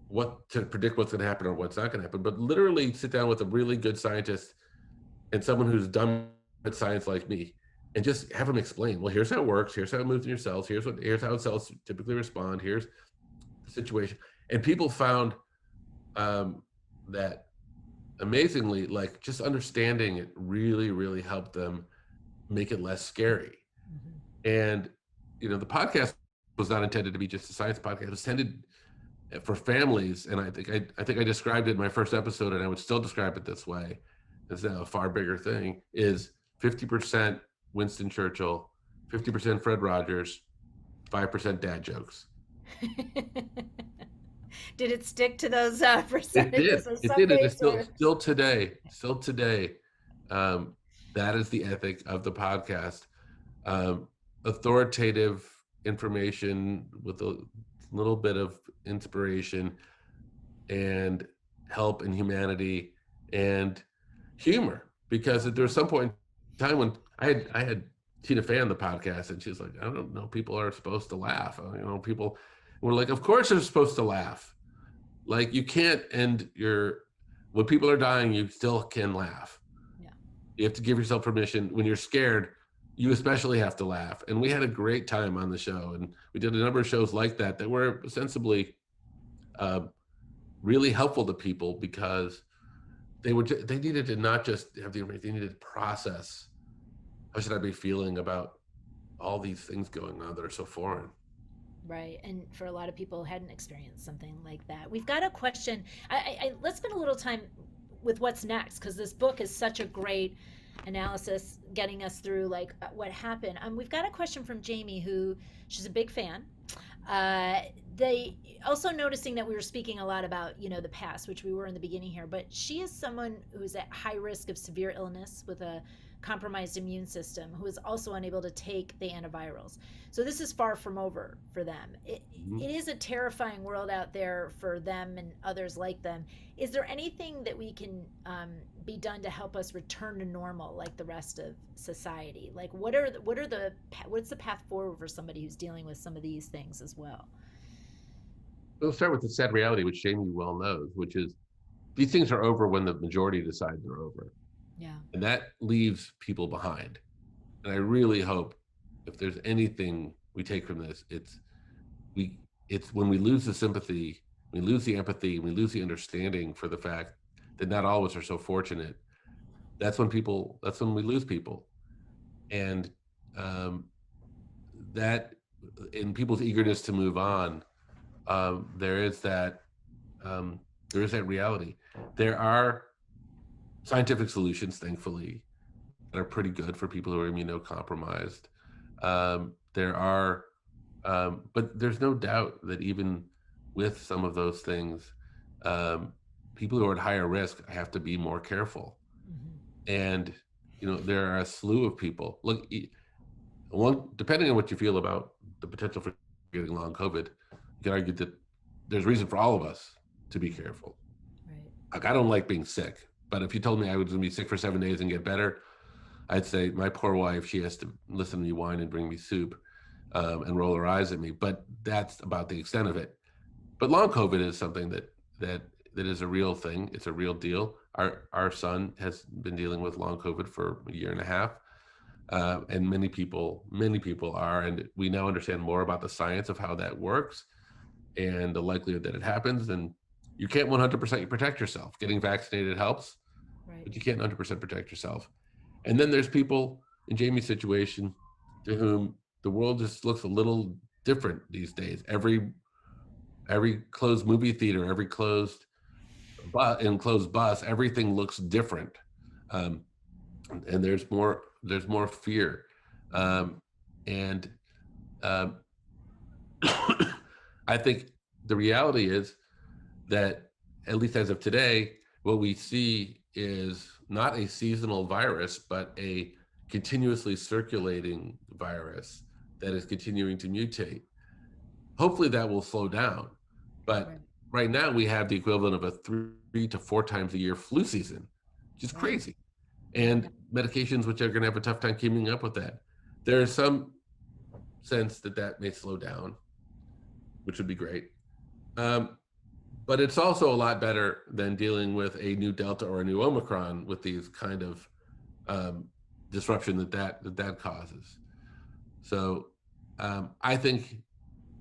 what to predict what's going to happen or what's not going to happen, but literally sit down with a really good scientist and someone who's done science like me and just have them explain, well, here's how it works. Here's how it moves in your cells. Here's how cells typically respond. Here's the situation. And people found that amazingly, like just understanding it really, really helped them make it less scary. And, the podcast was not intended to be just a science podcast. It was intended for families. And I think I described it in my first episode, and I would still describe it this way. It's now a far bigger thing, is 50% Winston Churchill, 50% Fred Rogers, 5% dad jokes. Did it stick to those It did. percentages? It did. And it's still today, that is the ethic of the podcast. Authoritative information with a little bit of inspiration and help and humanity and humor, because there's some point in time when I had Tina Fey on the podcast, and she's like, I don't know, people are supposed to laugh. People were like, of course they're supposed to laugh. Like you can't end when people are dying, you still can laugh. Yeah. You have to give yourself permission. When you're scared, you especially have to laugh. And we had a great time on the show, and we did a number of shows like that were ostensibly really helpful to people, because they needed to not just have the information, they needed to process, how should I be feeling about all these things going on that are so foreign. Right. And for a lot of people who hadn't experienced something like that. We've got a question. Let's spend a little time with what's next, because this book is such a great analysis, getting us through like what happened. We've got a question from Jamie, who she's a big fan. Uh, they also noticing that we were speaking a lot about the past, which we were in the beginning here, but she is someone who's at high risk of severe illness with a compromised immune system, who is also unable to take the antivirals. So this is far from over for them. It is a terrifying world out there for them and others like them. Is there anything that we can be done to help us return to normal like the rest of society? Like what's the path forward for somebody who's dealing with some of these things as well? We'll start with the sad reality, which Jamie well knows, which is these things are over when the majority decide they're over. Yeah. And that leaves people behind. And I really hope if there's anything we take from this, it's when we lose the sympathy, we lose the empathy, we lose the understanding for the fact that not all of us are so fortunate. That's when we lose people. And that in people's eagerness to move on, there is that reality. There are scientific solutions, thankfully, that are pretty good for people who are immunocompromised. But there's no doubt that even with some of those things, people who are at higher risk have to be more careful. Mm-hmm. And there are a slew of people. Look, depending on what you feel about the potential for getting long COVID, you can argue that there's reason for all of us to be careful. Right. Like, I don't like being sick, but if you told me I was going to be sick for 7 days and get better, I'd say my poor wife, she has to listen to me whine and bring me soup and roll her eyes at me. But that's about the extent of it. But long COVID is something that is a real thing. It's a real deal. Our son has been dealing with long COVID for a year and a half. And many people are, and we now understand more about the science of how that works and the likelihood that it happens. And you can't 100% protect yourself. Getting vaccinated helps, right, but you can't 100% protect yourself. And then there's people in Jamie's situation to whom the world just looks a little different these days. Every closed movie theater, every closed bus, everything looks different. And there's more fear. I think the reality is that, at least as of today, what we see is not a seasonal virus, but a continuously circulating virus that is continuing to mutate. Hopefully that will slow down. But right now we have the equivalent of a 3 to 4 times a year flu season, which is crazy. And medications which are going to have a tough time keeping up with that. There is some sense that may slow down, which would be great. But it's also a lot better than dealing with a new Delta or a new Omicron with these kind of disruption that causes. So I think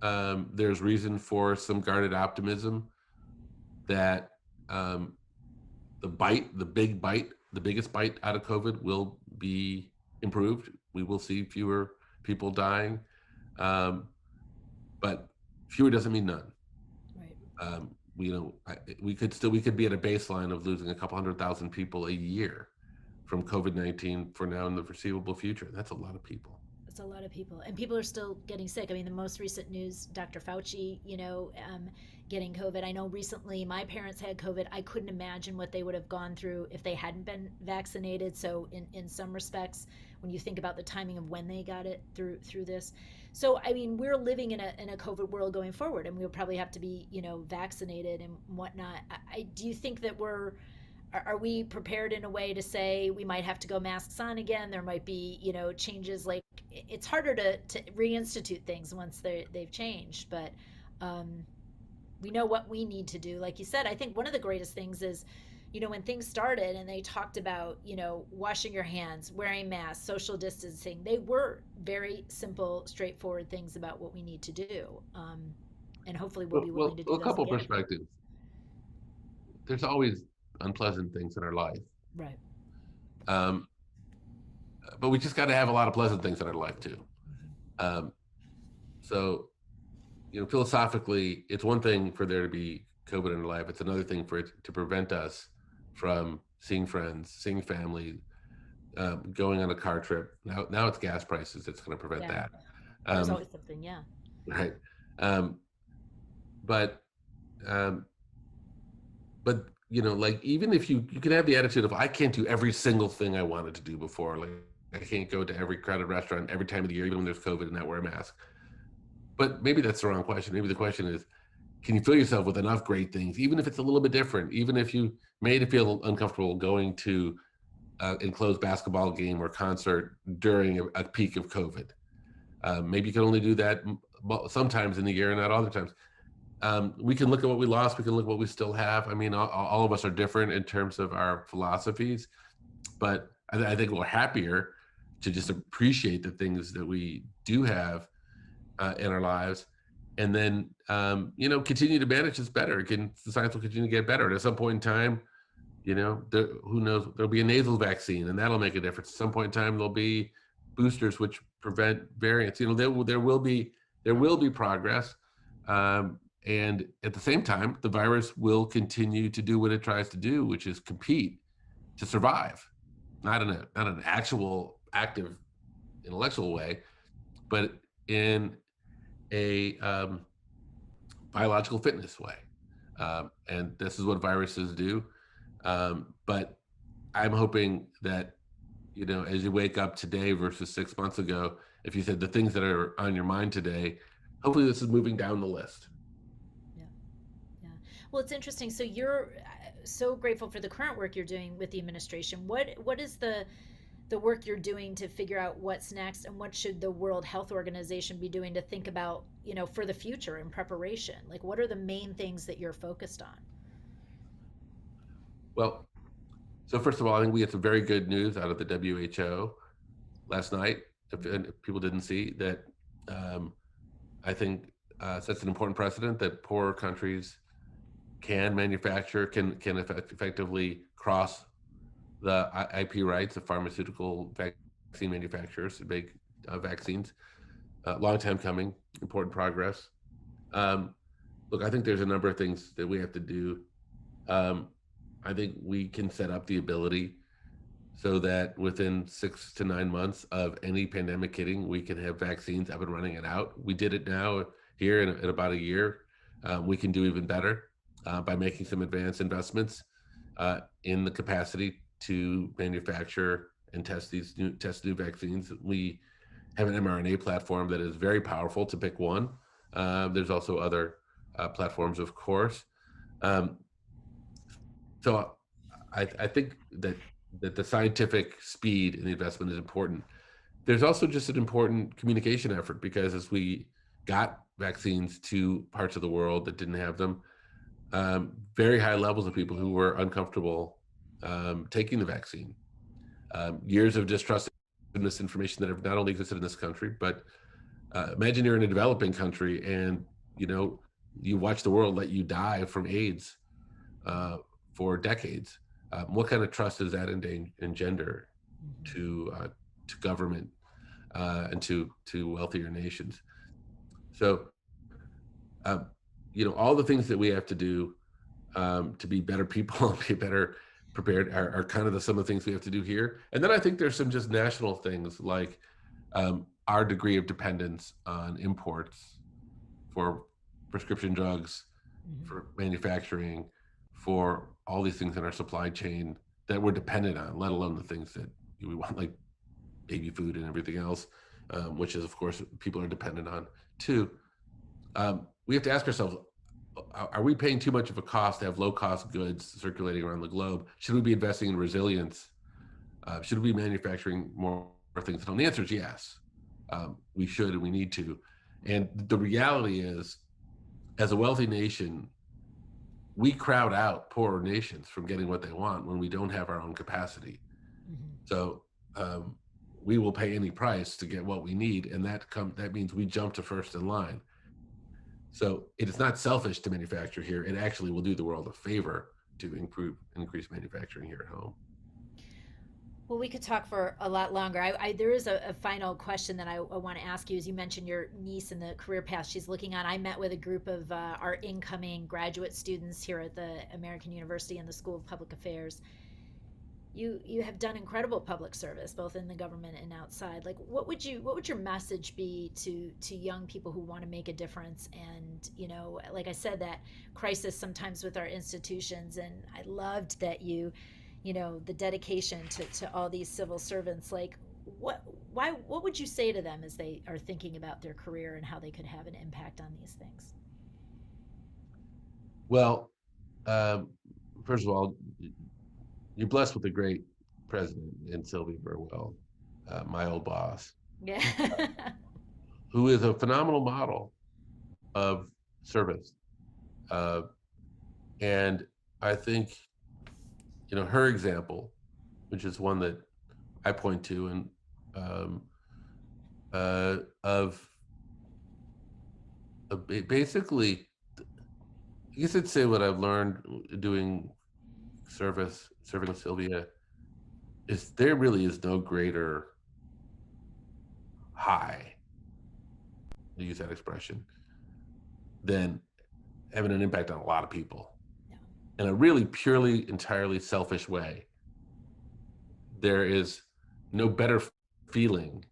there's reason for some guarded optimism that the biggest bite out of COVID will be improved. We will see fewer people dying, but fewer doesn't mean none. Right. We could be at a baseline of losing a couple 100,000 people a year from COVID-19 for now in the foreseeable future. That's a lot of people. It's a lot of people, and people are still getting sick. I mean, the most recent news, Dr. Fauci, getting COVID. I know recently my parents had COVID. I couldn't imagine what they would have gone through if they hadn't been vaccinated. So in some respects, when you think about the timing of when they got it through this. So, I mean, we're living in a COVID world going forward, and we'll probably have to be, vaccinated and whatnot. Do you think that are we prepared in a way to say we might have to go masks on again? There might be, changes. Like, it's harder to reinstitute things once they've changed, but we know what we need to do. Like you said, I think one of the greatest things is, when things started and they talked about, washing your hands, wearing masks, social distancing, they were very simple, straightforward things about what we need to do. And hopefully we'll be willing to do those a couple again. Perspectives. There's always unpleasant things in our life. Right. But we just got to have a lot of pleasant things in our life too. So, philosophically, it's one thing for there to be COVID in our life. It's another thing for it to prevent us from seeing friends, seeing family, going on a car trip. Now it's gas prices that's going to prevent Yeah. that. There's Um, always something. Yeah. right. Um, but um, but like even if you can have the attitude of I can't do every single thing I wanted to do before. Like I can't go to every crowded restaurant every time of the year, even when there's COVID and not wear a mask. But maybe that's the wrong question. Maybe the question is, can you fill yourself with enough great things, even if it's a little bit different, even if you made it feel uncomfortable going to enclosed basketball game or concert during a peak of COVID. Maybe you can only do that sometimes in the year and not other times. We can look at what we lost. We can look at what we still have. I mean, all of us are different in terms of our philosophies, but I think we're happier to just appreciate the things that we do have in our lives, and then continue to manage this better. The science will continue to get better. And at some point in time, who knows? There'll be a nasal vaccine, and that'll make a difference. At some point in time, there'll be boosters which prevent variants. There will be progress, and at the same time, the virus will continue to do what it tries to do, which is compete to survive, not in an actual active intellectual way, but in a biological fitness way. And this is what viruses do. But I'm hoping that, as you wake up today versus 6 months ago, if you said the things that are on your mind today, hopefully this is moving down the list. Yeah. Yeah. Well, it's interesting. So you're so grateful for the current work you're doing with the administration. What is the work you're doing to figure out what's next, and what should the World Health Organization be doing to think about, for the future in preparation? Like, what are the main things that you're focused on? Well, so first of all, I think we had some very good news out of the WHO last night. If people didn't see that, I think sets an important precedent that poorer countries can manufacture, can effectively cross the IP rights of pharmaceutical vaccine manufacturers to make vaccines. Long time coming, important progress. Um, Look, I think there's a number of things that we have to do. Um, I think we can set up the ability so that within 6 to 9 months of any pandemic hitting, we can have vaccines up and running and out. We did it now here in about a year. We can do even better by making some advanced investments in the capacity to manufacture and test new vaccines. We have an mRNA platform that is very powerful, to pick one. There's also other platforms, of course. Um, so I think that the scientific speed in the investment is important. There's also just an important communication effort, because as we got vaccines to parts of the world that didn't have them, very high levels of people who were uncomfortable taking the vaccine. Years of distrust and misinformation that have not only existed in this country, but imagine you're in a developing country and you watch the world let you die from AIDS for decades. What kind of trust does that engender to government and to wealthier nations? So, all the things that we have to do to be better people and be better prepared are kind of some of the things we have to do here. And then I think there's some just national things like our degree of dependence on imports for prescription drugs, for manufacturing, for all these things in our supply chain that we're dependent on, let alone the things that we want, like baby food and everything else, which is, of course, people are dependent on too. We have to ask ourselves, are we paying too much of a cost to have low-cost goods circulating around the globe? Should we be investing in resilience? Should we be manufacturing more things? And the answer is yes. We should and we need to. And the reality is, as a wealthy nation, we crowd out poorer nations from getting what they want when we don't have our own capacity. So we will pay any price to get what we need, and that means we jump to first in line. So it is not selfish to manufacture here. It actually will do the world a favor to increase manufacturing here at home. Well, we could talk for a lot longer. There is a final question that I want to ask you. As you mentioned, your niece and the career path she's looking on. I met with a group of our incoming graduate students here at the American University and the School of Public Affairs. you have done incredible public service both in the government and outside. Like what would your message be to young people who want to make a difference? And like I said, that crisis sometimes with our institutions, and I loved that the dedication to all these civil servants. Like what would you say to them as they are thinking about their career and how they could have an impact on these things? Well, um, first of all, you're blessed with a great president in Sylvia Burwell, my old boss, Yeah. who is a phenomenal model of service. Uh, and I think, her example, which is one that I point to, and um, of basically, I guess I'd say what I've learned doing serving Sylvia, is there really is no greater high, to use that expression, than having an impact on a lot of people Yeah. in a really purely, entirely selfish way. There is no better feeling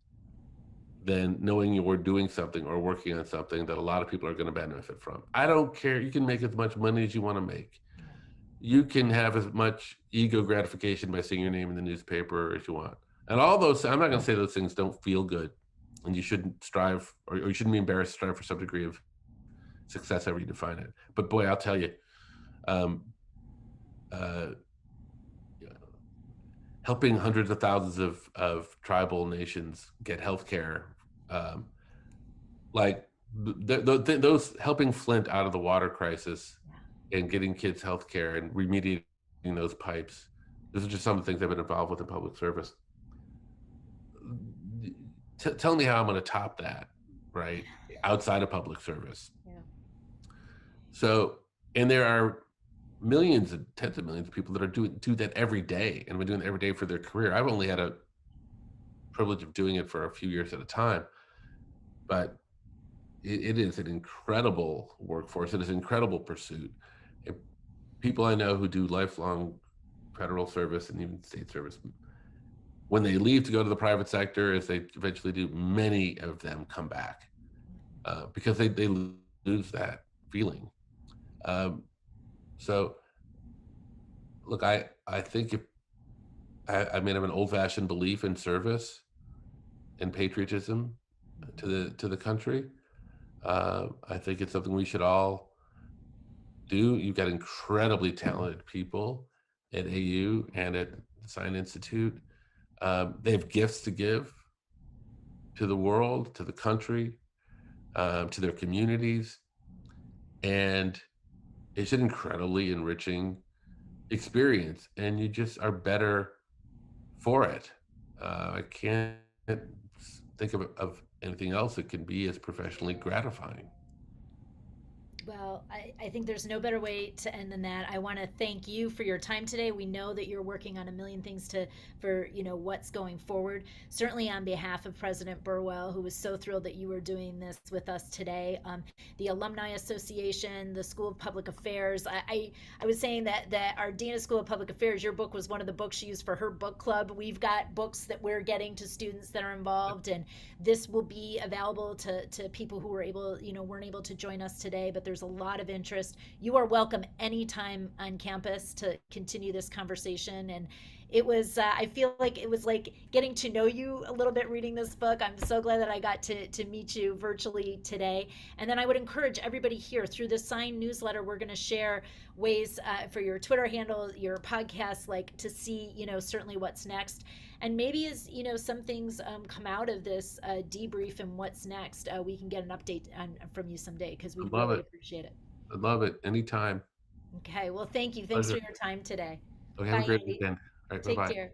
than knowing you're doing something or working on something that a lot of people are going to benefit from. I don't care. You can make as much money as you want to make. You can have as much ego gratification by seeing your name in the newspaper as you want. And all those, I'm not going to say those things don't feel good, and you shouldn't strive, or you shouldn't be embarrassed to strive for some degree of success, however you define it. But boy, I'll tell you, um, uh, helping hundreds of thousands of tribal nations get healthcare, um, like those helping Flint out of the water crisis and getting kids healthcare and remediating those pipes. Those are just some of the things I've been involved with in public service. Tell me how I'm going to top that, right? Outside of public service. Yeah. So, and there are millions and tens of millions of people that are do that every day, and have been doing it every day for their career. I've only had a privilege of doing it for a few years at a time, but it is an incredible workforce. It is an incredible pursuit. And people I know who do lifelong federal service and even state service, when they leave to go to the private sector, as they eventually do, many of them come back because they lose that feeling. So look, I think if I mean, I have an old-fashioned belief in service and patriotism to the country. I think it's something we should all do. You've got incredibly talented people at AU and at the Sine Institute. They have gifts to give to the world, to the country, to their communities, and it's an incredibly enriching experience, and you just are better for it. I can't think of anything else that can be as professionally gratifying. Well, I think there's no better way to end than that. I want to thank you for your time today. We know that you're working on a million things for what's going forward. Certainly on behalf of President Burwell, who was so thrilled that you were doing this with us today, the Alumni Association, the School of Public Affairs. I was saying that our Dean of School of Public Affairs, your book was one of the books she used for her book club. We've got books that we're getting to students that are involved, and this will be available to people who weren't able to join us today, but there's a lot of interest. You are welcome anytime on campus to continue this conversation. And it was, I feel like it was like getting to know you a little bit reading this book. I'm so glad that I got to meet you virtually today. And then I would encourage everybody here through the Sine newsletter, we're going to share ways for your Twitter handle, your podcast, like to see, certainly what's next. And maybe as some things come out of this debrief and what's next, we can get an update from you someday, because I we'd love really it. appreciate it. I love it. Anytime. Okay, well, thank you. Thanks for Pleasure. your time today. Okay, have a Bye, great Andy. weekend. All right, Take bye-bye. care.